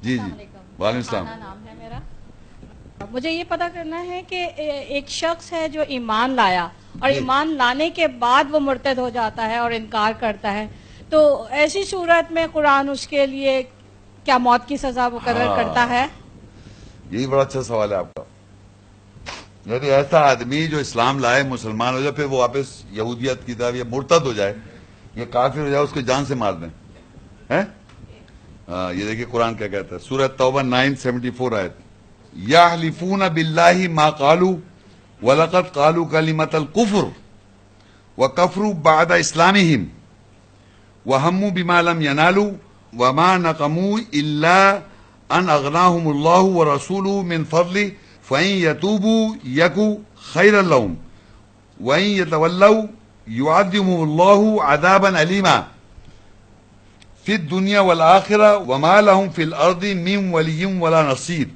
جی السلام جی علیکم، وعلیکم السلام. خانہ نام ہے میرا. مجھے یہ پتہ کرنا ہے کہ ایک شخص ہے جو ایمان لایا اور جی. ایمان لانے کے بعد وہ مرتد ہو جاتا ہے اور انکار کرتا ہے، تو ایسی صورت میں قرآن اس کے لیے کیا موت کی سزا مقرر کرتا ہے؟ یہی بڑا اچھا سوال ہے آپ کا. یعنی ایسا آدمی جو اسلام لائے، مسلمان ہو جائے، پھر وہ واپس یہودیت کی طرف یا مرتد ہو جائے یا کافر ہو جائے، اس کو جان سے مار دیں. ہیں؟ یہ دیکھیے قرآن کیا کہتا ہے، سورہ توبہ 974 آیت. یحلفون باللہ ما قالوا ولقد قالوا کلمۃ الکفر وکفروا بعد اسلامہم وہموا بما لم ینالوا وما نقموا الا ان اغناہم اللہ ورسولہ من فضلہ فإن يتوبوا يكو خيرا لهم وإن يتولوا يعذبهم الله عذابا أليما في الدنيا والآخرة وما لهم في الأرض من ولي ولا نصير.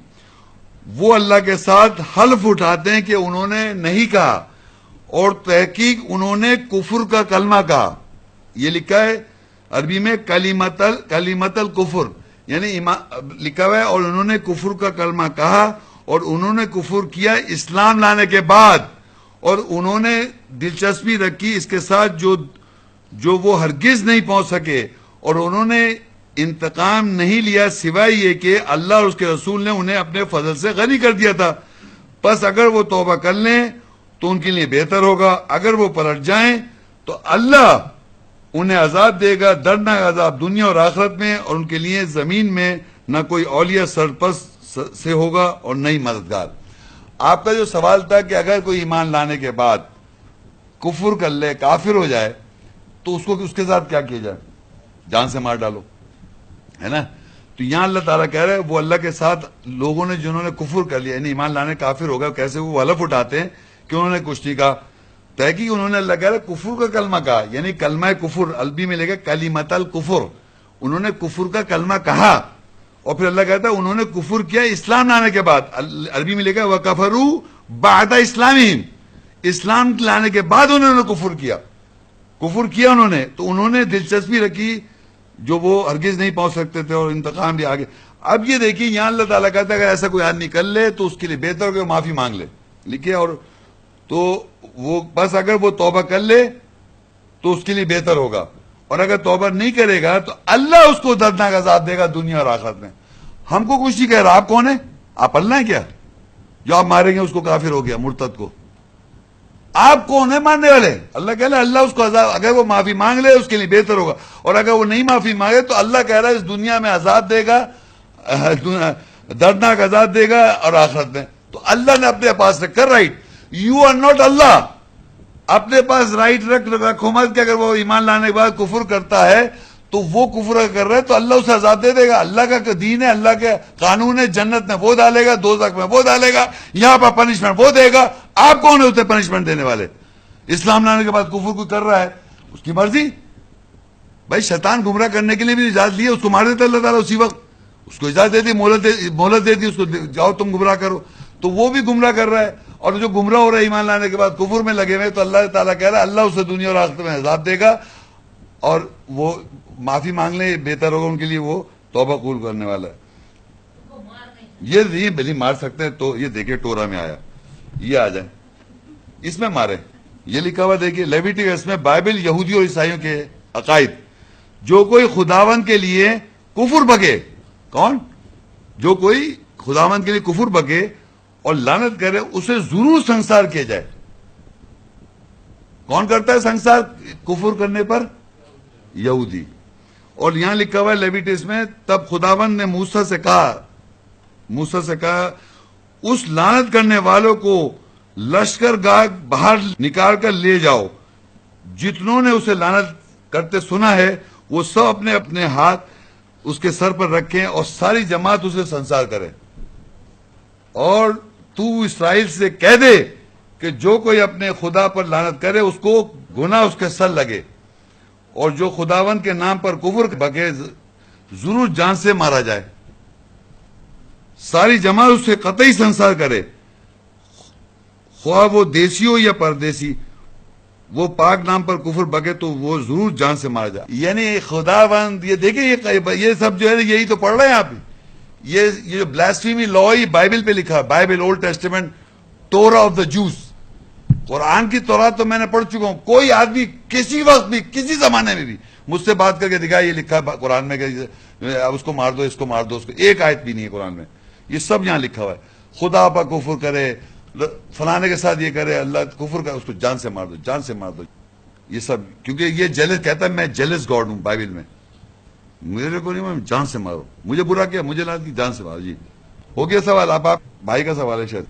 وہ اللہ کے ساتھ حلف اٹھاتے ہیں کہ انہوں نے نہیں کہا اور تحقیق انہوں نے کفر کا کلمہ کہا. یہ لکھا ہے عربی میں کلمۃ الکفر، یعنی لکھا ہوا ہے اور انہوں نے کفر کا کلمہ کہا اور انہوں نے کفر کیا اسلام لانے کے بعد، اور انہوں نے دلچسپی رکھی اس کے ساتھ جو وہ ہرگز نہیں پہنچ سکے، اور انہوں نے انتقام نہیں لیا سوائے یہ کہ اللہ اور اس کے رسول نے انہیں اپنے فضل سے غنی کر دیا تھا. بس اگر وہ توبہ کر لیں تو ان کے لیے بہتر ہوگا، اگر وہ پلٹ جائیں تو اللہ انہیں عذاب دے گا، دردناک عذاب دنیا اور آخرت میں، اور ان کے لیے زمین میں نہ کوئی اولیاء سرپرست سے ہوگا اور نہیں مددگار. آپ کا جو سوال تھا کہ اگر کوئی ایمان لانے کے بعد کفر کر لے، کافر ہو جائے، تو اس کے ساتھ کیا کیا جائے؟ جان سے مار ڈالو، ہے نا. تو یہاں اللہ تعالیٰ کہہ رہے ہیں وہ اللہ کے ساتھ لوگوں نے جنہوں نے کفر کر لیا، یعنی ایمان لانے کافر ہو گئے، کیسے وہ حلف اٹھاتے ہیں کہ انہوں نے کچھ نہیں کہا. تحقیق انہوں نے اللہ کہہ رہا ہے کفر کا کلمہ کہا، یعنی کلمہ کفر عربی میں لے گا کلمۃ الکفر، انہوں نے کفر کا کلمہ کہا. اور پھر اللہ کہتا ہے انہوں نے کفر کیا اسلام لانے کے بعد، عربی میں لکھا ہے وَكَفَرُوا بَعْدَ اسلامہم، اسلام لانے کے بعد انہوں نے کفر کیا انہوں نے، تو انہوں نے دلچسپی رکھی جو وہ ہرگز نہیں پہنچ سکتے تھے اور انتقام لیا آگے. اب یہ دیکھیے یہاں اللہ تعالیٰ کہتا ہے اگر ایسا کوئی آدمی کر لے تو اس کے لیے بہتر ہوگا معافی مانگ لے، لکھیے. اور تو وہ بس اگر وہ توبہ کر لے تو اس کے لیے بہتر ہوگا، اور اگر توبہ نہیں کرے گا تو اللہ اس کو دردناک عذاب دے گا دنیا اور آخرت میں. ہم کو کچھ نہیں کہہ رہا. آپ کون ہیں؟ آپ اللہ ہیں کیا جو آپ ماریں گے اس کو کافر ہو گیا مرتد کو؟ آپ کون ہیں ماننے والے؟ اللہ کہہ رہا ہے اللہ اس کو عذاب، اگر وہ معافی مانگ لے اس کے لیے بہتر ہوگا، اور اگر وہ نہیں معافی مانگے تو اللہ کہہ رہا ہے اس دنیا میں عذاب دے گا، دردناک عذاب دے گا، اور آخرت میں. تو اللہ نے اپنے پاس رکھا رائٹ. یو آر ناٹ اللہ. اپنے پاس رائٹ رکھو مت کہ اگر وہ ایمان لانے کے بعد کفر کرتا ہے تو وہ کفر کر رہا ہے تو اللہ اسے عذاب دے دے گا. اللہ کا دین ہے، اللہ کے قانون ہے، جنت میں وہ ڈالے گا، دوزخ میں وہ ڈالے گا، یہاں پر پنشمنٹ وہ دے گا. آپ کون ہوتے پنشمنٹ دینے والے؟ اسلام لانے کے بعد کفر کوئی کر رہا ہے اس کی مرضی. بھائی شیطان گمراہ کرنے کے لیے بھی اجازت لی ہے، اس کو مار دیتا اللہ تعالیٰ اسی وقت، اس کو اجازت دے دی، مہلت دے دی اس کو، جاؤ تم گمراہ کرو. تو وہ بھی گمراہ کر رہا ہے، اور جو گمراہ ہو رہا ہے ایمان لانے کے بعد کفر میں لگے ہوئے، تو اللہ تعالیٰ کہہ رہا ہے اللہ اسے دنیا اور آخرت میں عذاب دے گا، اور وہ معافی مانگ لیں بہتر ہوگا ان کے لیے، وہ توبہ قبول کرنے والا ہے. یہ بلی مار سکتے ہیں. تو یہ دیکھیں ٹورا میں آیا، یہ آ جائیں اس میں مارے. یہ لکھا ہوا دیکھیے لیویٹیکس میں، بائبل یہودیوں اور عیسائیوں کے عقائد. جو کوئی خداوند کے لیے کفر بکے، کون؟ جو کوئی خداوند کے لیے کفر بکے اور لعنت کرے اسے ضرور سنسار کیا جائے. کون کرتا ہے سنسار کفر کرنے پر؟ یہودی. اور یہاں لکھا ہوا ہے لیویٹس میں، تب خداوند نے موسیٰ سے کہا اس لعنت کرنے والوں کو لشکر گاہ باہر نکال کر لے جاؤ. جتنوں نے اسے لعنت کرتے سنا ہے وہ سب اپنے اپنے ہاتھ اس کے سر پر رکھیں اور ساری جماعت اسے سنسار کرے. اور تو اسرائیل سے کہہ دے کہ جو کوئی اپنے خدا پر لعنت کرے اس کو گناہ اس کے سر لگے، اور جو خداوند کے نام پر کفر بکے ضرور جان سے مارا جائے. ساری جماعت اس سے قطعی سنسار کرے، خواہ وہ دیسی ہو یا پردیسی. وہ پاک نام پر کفر بکے تو وہ ضرور جان سے مارا جائے. یعنی خداوند، یہ دیکھیں یہ سب جو ہے یہی تو پڑھ رہے ہیں آپ، یہ جو بلاسفیمی لا ہی بائبل پہ لکھا ہے. Bible Old Testament Torah of the Jews. قرآن کی تورات تو میں نے پڑھ چکا ہوں. کوئی آدمی کسی وقت بھی کسی زمانے میں بھی مجھ سے بات کر کے دکھا یہ لکھا ہے قرآن میں کہ اب اس کو مار دو اس کو مار دو اس کو. ایک آیت بھی نہیں ہے قرآن میں. یہ سب یہاں لکھا ہوا ہے. خدا پر کفر کرے فلانے کے ساتھ یہ کرے اللہ کفر کا اس کو جان سے مار دو جان سے مار دو. یہ سب کیونکہ یہ جیلس کہتا ہے میں جیلس گاڈ ہوں بائبل میں. میرے کو نہیں جان سے مارو. مجھے برا کیا مجھے لاد کی جان سے مارو. جی ہو گیا سوال. آپ بھائی کا سوال ہے شاید.